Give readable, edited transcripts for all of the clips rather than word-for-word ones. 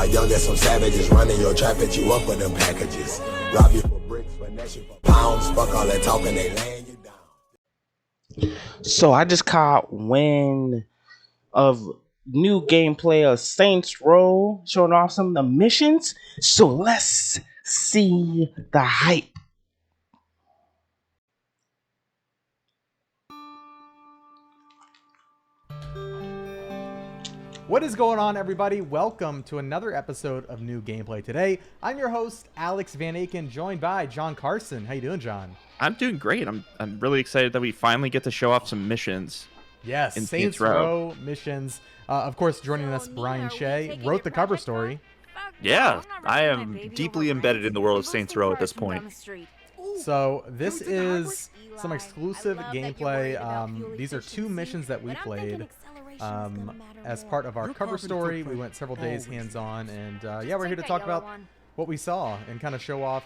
my youngest, some savages running your trap at you up with them packages. Rob you for bricks, finesse you for pounds. Fuck all that talking, they laying you down. So I just caught wind of new gameplay of Saints Row, showing off some of the missions. So let's see the hype. What is going on, everybody? Welcome to another episode of New Gameplay. Today, I'm your host, Alex Van Aken, joined by John Carson. How you doing, John? I'm doing great. I'm really excited that we finally get to show off some missions. Yes, in Saints Row missions. Of course, joining us, Brian Shea, wrote the cover story. Yeah, I am deeply embedded in the world of Saints Row at this point. So this is some exclusive gameplay. These are two missions that we played. As part of our cover story, we went several days hands-on, and yeah, we're here to talk about what we saw and kind of show off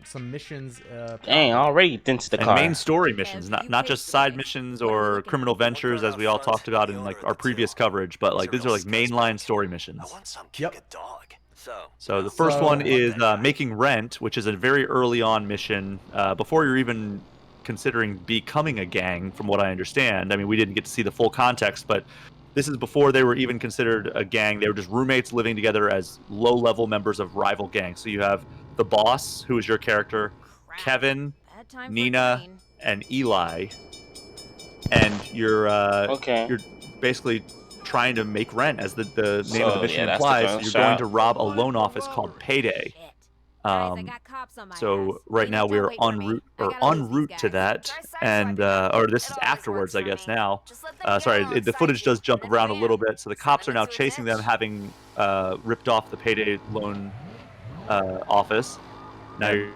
some missions. Dang, already into the car. Main story missions, not just side missions or criminal ventures as we all talked about in like our previous coverage, but like these are like mainline story missions. Yep. So the first one is making rent, which is a very early on mission before you're even considering becoming a gang, from what I understand. I mean, we didn't get to see the full context, but this is before they were even considered a gang. They were just roommates living together as low-level members of rival gangs. So you have the boss, who is your character, Kevin, Nina, and Eli, and you're basically trying to make rent, as the name of the mission implies. So you're going to rob a loan office called Payday. So right now we're en route to that, and or this is afterwards, I guess. Now, sorry, the footage does jump around a little bit. So the cops are now chasing them, having ripped off the Payday loan office. Now you're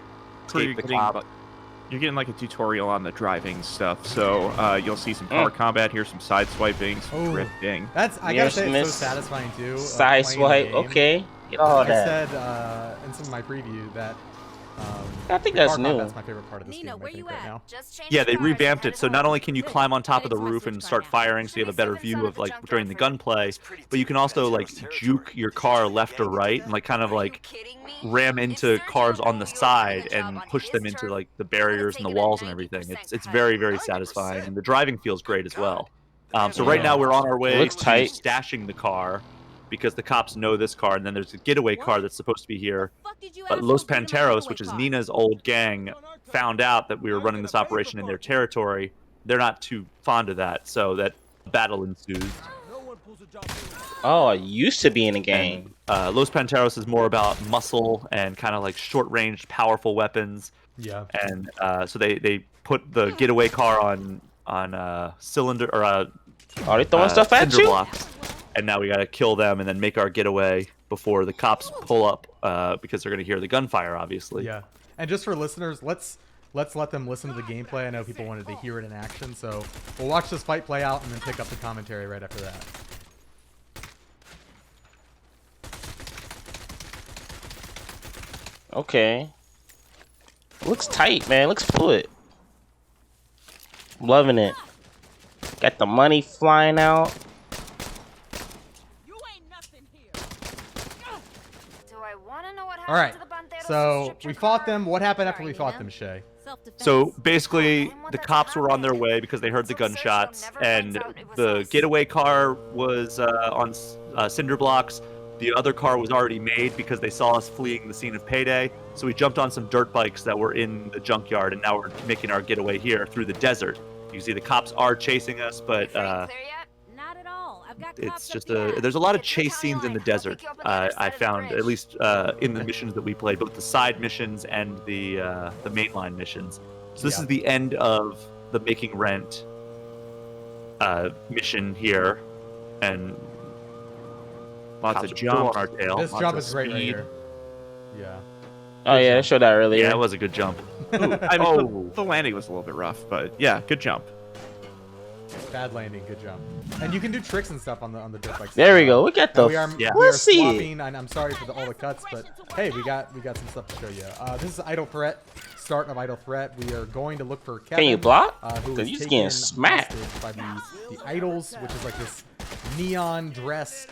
getting like a tutorial on the driving stuff, so you'll see some car combat here, some side swiping, some drifting. I gotta say, it's so satisfying too. Side swipe, okay. I said in some of my preview that I think that's new. That's my favorite part of this game, I think, right now. Yeah, they revamped it, so not only can you climb on top of the roof and start firing, so you have a better view of like during the gunplay, but you can also like juke your car left or right and like kind of like ram into cars on the side and push them into like the barriers and the walls and everything. It's very, very satisfying, and the driving feels great as well. So right now we're on our way to stashing the car, because the cops know this car, and then there's a getaway car that's supposed to be here. But Los Panteros, which is Nina's old gang, found out that we were running this operation in their territory. They're not too fond of that, so that battle ensues. Oh, I used to be in a gang. And, Los Panteros is more about muscle and kind of like short-range, powerful weapons. Yeah. And so they put the getaway car on cylinder or are they throwing stuff at you? Blocks. And now we gotta kill them and then make our getaway before the cops pull up, because they're gonna hear the gunfire, obviously. Yeah. And just for listeners, let's let them listen to the gameplay. I know people wanted to hear it in action, so we'll watch this fight play out and then pick up the commentary right after that. Okay. Looks tight, man. Looks fluid. Loving it. Got the money flying out. All right, so we fought them. What happened after we fought them, Shay? So basically, the cops were on their way because they heard the gunshots, and the getaway car was on cinder blocks. The other car was already made because they saw us fleeing the scene of Payday. So we jumped on some dirt bikes that were in the junkyard, and now we're making our getaway here through the desert. You can see the cops are chasing us, but it's just there's a lot of chase scenes in the desert. I found, at least in the missions that we played, both the side missions and the mainline missions. So this is the end of the making rent mission here, and lots of jump on our tail. This jump is great right here. Yeah. Oh yeah, I showed that earlier. Yeah, it was a good jump. I mean, the landing was a little bit rough, but yeah, good jump. Bad landing, good jump. And you can do tricks and stuff on the dirt bikes. There we go. We got the. We are swapping, and I'm sorry for all the cuts, but hey, we got some stuff to show you. This is Idle Threat. Start of Idle Threat. We are going to look for Kevin. Can you block? Who Cause is you just taken getting smacked by the Idols, which is like this neon dressed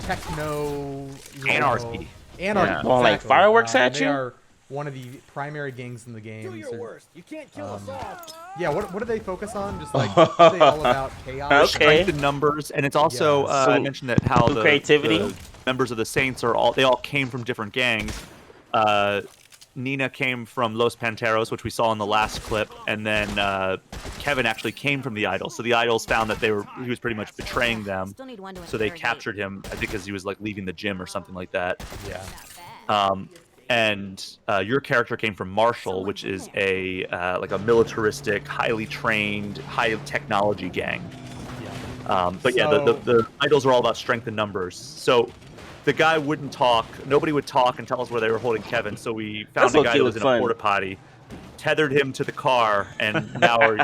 techno Anarchy. Anarchy. Yeah. Throwing, like, exactly. fireworks at They you? are one of the primary gangs in the game. Do your worst. You can't kill us all. Yeah, what do they focus on? Just like are they all about chaos? Okay. Strength in numbers, and it's also Yeah. I mentioned that how the creativity. members of the Saints are all came from different gangs. Nina came from Los Panteros, which we saw in the last clip, and then Kevin actually came from the Idols. So the Idols found that he was pretty much betraying them, so they captured him. I think because he was like leaving the gym or something like that. Yeah. And your character came from Marshall, which is a like a militaristic, highly trained, high technology gang. But yeah, the Idols are all about strength in numbers. So the guy wouldn't talk. Nobody would talk and tell us where they were holding Kevin. So we found a guy that was in a porta potty, tethered him to the car, and now are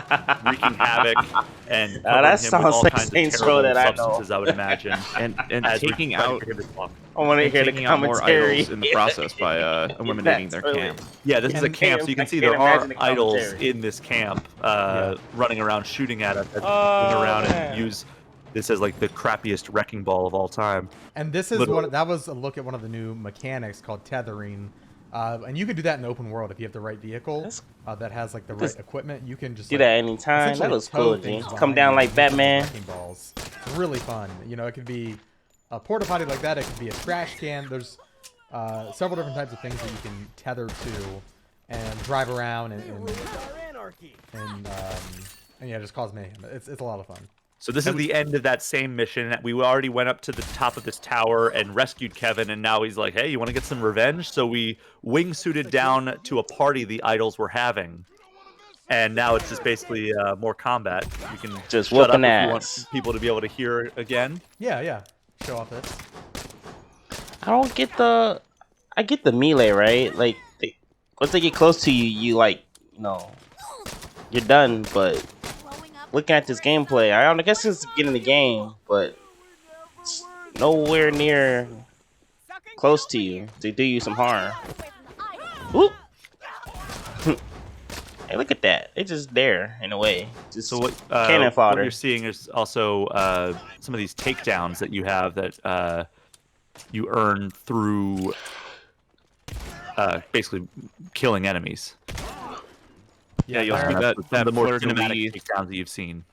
wreaking havoc and covering that him with all sounds like kinds of Saints Row terrible that I know. substances, I would imagine. And as we taking try to out get him to talk. I want to and hear the taking out more commentary. idols in the process by eliminating their That's camp. Yeah, this is a And camp, so you can I see can't there are imagine the idols commentary. in this camp running around shooting at us, Oh, around man. and use this as like the crappiest wrecking ball of all time. And this is Literally. that was a look at one of the new mechanics called tethering. And you can do that in open world if you have the right vehicle that has like the right equipment. You can just Do like, that anytime. That essentially looks tow cool, things G. behind Come down you like with Batman. wrecking balls. It's really fun. You know, it could be a porta potty like that. It could be a trash can. There's several different types of things that you can tether to and drive around and yeah, just cause mayhem. It's a lot of fun. So this is the end of that same mission. We already went up to the top of this tower and rescued Kevin, and now he's like, hey, you want to get some revenge? So we wingsuited down to a party the idols were having. And now it's just basically more combat. You can Just shut up whooping if you ass. want people to be able to hear it again. Yeah. Show off this. I don't get the. I get the melee, right? Like, once they get close to you, you like, you're done. But looking at this gameplay, I guess it's the beginning of the game, but it's nowhere near close to you to do you some harm. Whoop. Hey, look at that. It's just there, in a way. Just So what cannon fodder. what you're seeing is also some of these takedowns that you have that you earn through basically killing enemies. Yeah, you'll see That's that the more fleur de cinematic lis, takedowns that you've seen.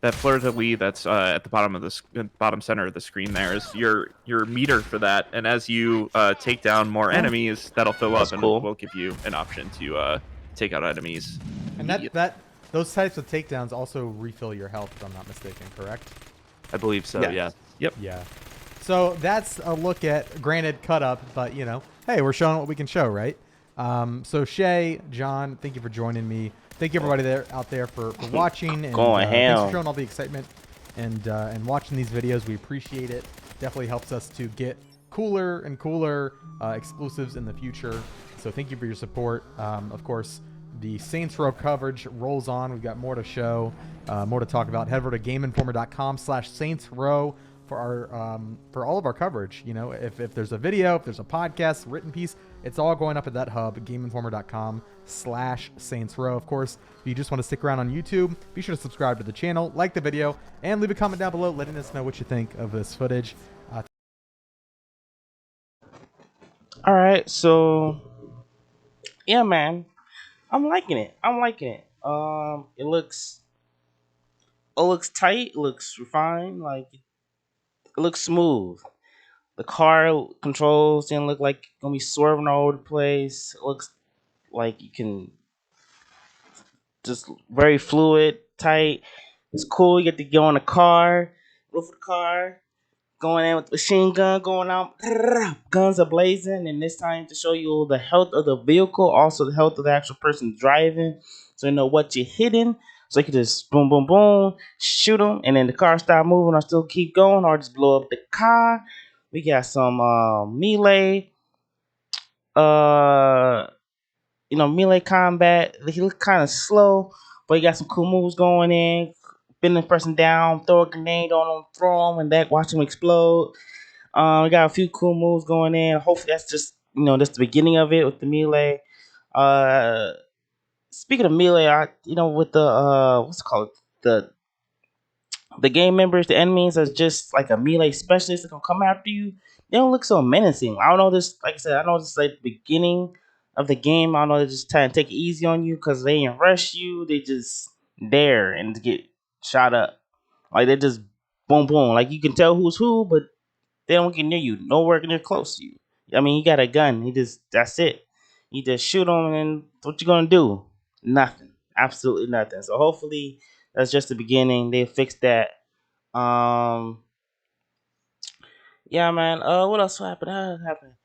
that fleur de lis that's at the bottom of the bottom center of the screen. There is your meter for that, and as you take down more enemies, that'll fill That's up, and cool. will give you an option to take out enemies. And those types of takedowns also refill your health, if I'm not mistaken, correct? I believe so, Yeah. yeah. Yep. Yeah. So that's a look at, granted, cut up, but hey, we're showing what we can show, right? So Shay, John, thank you for joining me. Thank you everybody out there for watching and Going thanks ham. for showing all the excitement and watching these videos. We appreciate it. Definitely helps us to get cooler and cooler exclusives in the future. So thank you for your support. Of course, the Saints Row coverage rolls on. We've got more to show, more to talk about. Head over to GameInformer.com/Saints Row for our for all of our coverage. If there's a video, if there's a podcast, written piece, it's all going up at that hub, GameInformer.com/Saints Row. Of course, if you just want to stick around on YouTube, be sure to subscribe to the channel, like the video, and leave a comment down below letting us know what you think of this footage. All right, so yeah, man, I'm liking it. It looks tight. It looks refined. Like, it looks smooth. The car controls didn't look like gonna be swerving all over the place. It looks like you can just very fluid, tight. It's cool. You get to go in the car, roof of the car, going in with the machine gun, going out, guns are blazing, and this time to show you the health of the vehicle, also the health of the actual person driving, so you know what you're hitting. So you can just boom, boom, boom, shoot them, and then the car stop moving or still keep going, or just blow up the car. We got some melee, melee combat. He look kind of slow, but he got some cool moves going in. Bend the person down, throw a grenade on him, throw him, and that watch him explode. We got a few cool moves going in. Hopefully that's just that's the beginning of it with the melee. Speaking of melee, with the what's it called, the The game members, the enemies are just like a melee specialist that gonna come after you. They don't look so menacing. I don't know this. Like I said, I know this is like the beginning of the game. I don't know they're just trying to take it easy on you because they ain't rush you. They just there and get shot up. Like they just boom boom. Like you can tell who's who, but they don't get near you. Nowhere near close to you. I mean, you got a gun. He just that's it. You just shoot them, and what you gonna do? Nothing. Absolutely nothing. So hopefully that's just the beginning. They fix that. Um, yeah, man. What else happened? Happened?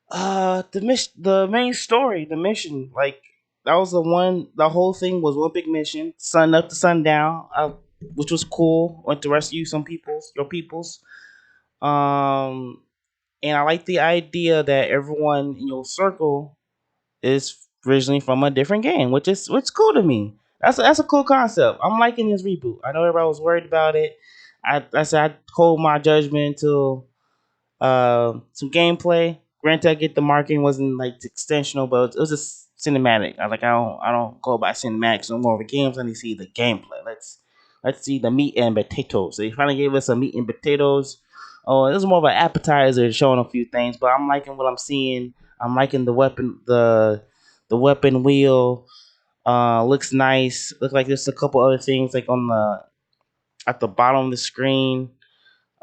The main story, the mission, like that was the one. The whole thing was one big mission, sun up to sundown, which was cool. Went to rescue your peoples. Um, and I like the idea that everyone in your circle is originally from a different game, which cool to me. That's a cool concept. I'm liking this reboot. I know everybody was worried about it. I said I'd hold my judgment until some gameplay. Granted, I get the marketing wasn't like extensional, but it was just cinematic. I don't go by cinematics no more. The games, I need to see the gameplay. Let's see the meat and potatoes. So they finally gave us some meat and potatoes. Oh, it was more of an appetizer, showing a few things, but I'm liking what I'm seeing. I'm liking the weapon wheel. Looks nice. Looks like there's a couple other things like on the at the bottom of the screen.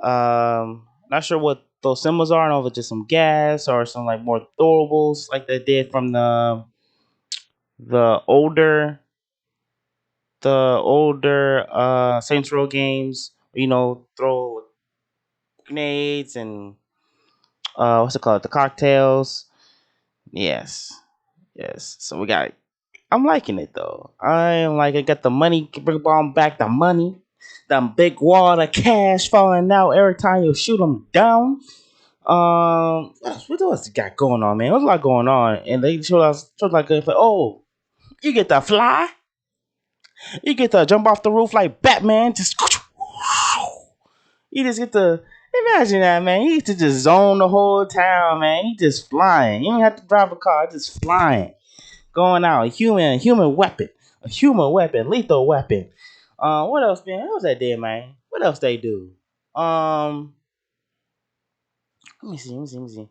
Not sure what those symbols are. I don't know if it's just some gas or some like more throwables like they did from the older Saints Row games. You know, throw grenades and what's it called? The cocktails. Yes, yes. So we got. I'm liking it though. I am like I got the money. Bring on back the money. The big wall of cash falling out every time you shoot them down. What else got going on, man? There's a lot going on, and they showed like, oh, you get to fly, you get to jump off the roof like Batman, just you just get to imagine that, man. You get to just zone the whole town, man. You just flying. You don't have to drive a car, just flying, going out. A human weapon, lethal weapon. What else, man? What was that there, man? What else they do? Let me see.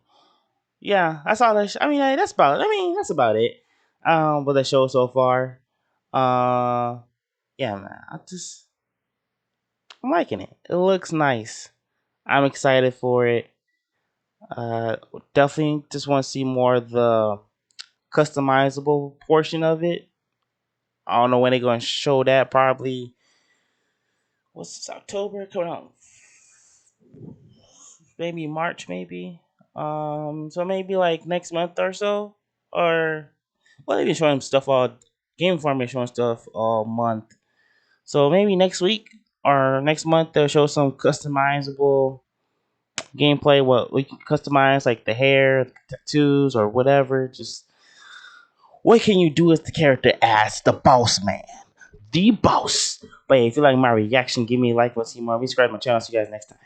Yeah, that's all. I mean, that's about. I mean, that's about it. For the show so far. Uh, yeah, man. I'm liking it. It looks nice. I'm excited for it. Uh, Definitely just want to see more of the customizable portion of it. I don't know when they're going to show that. Probably what's this, October coming out? Maybe March, maybe. So maybe like next month or so, or well, they've been showing stuff all Game Informer been showing stuff all month. So maybe next week or next month they'll show some customizable gameplay. What we can customize, like the hair, the tattoos, or whatever. Just what can you do as the character as the boss man, the boss? But yeah, if you like my reaction, give me a like. Let's see more. Subscribe to my channel. See you guys next time.